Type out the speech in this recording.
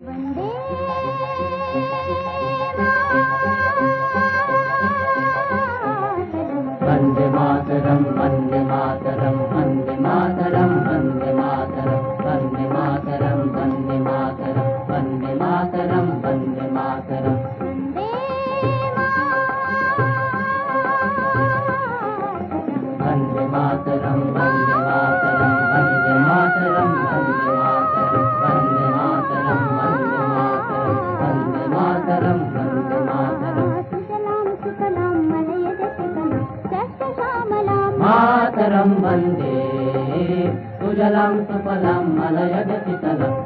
वन्दे मातरं वन्दे मातरं वन्दे मातरं वन्दे मातरं वन्दे मातरं वन्दे मातरं वन्दे मातरं वन्दे मातरं वन्दे मातरं वन्दे मातरं वन्दे मातरं वन्दे मातरं वन्दे मातरं वन्दे मातरं वन्दे मातरं मातरं वन्दे सुजलां सुफलां मलयजशीतलाम्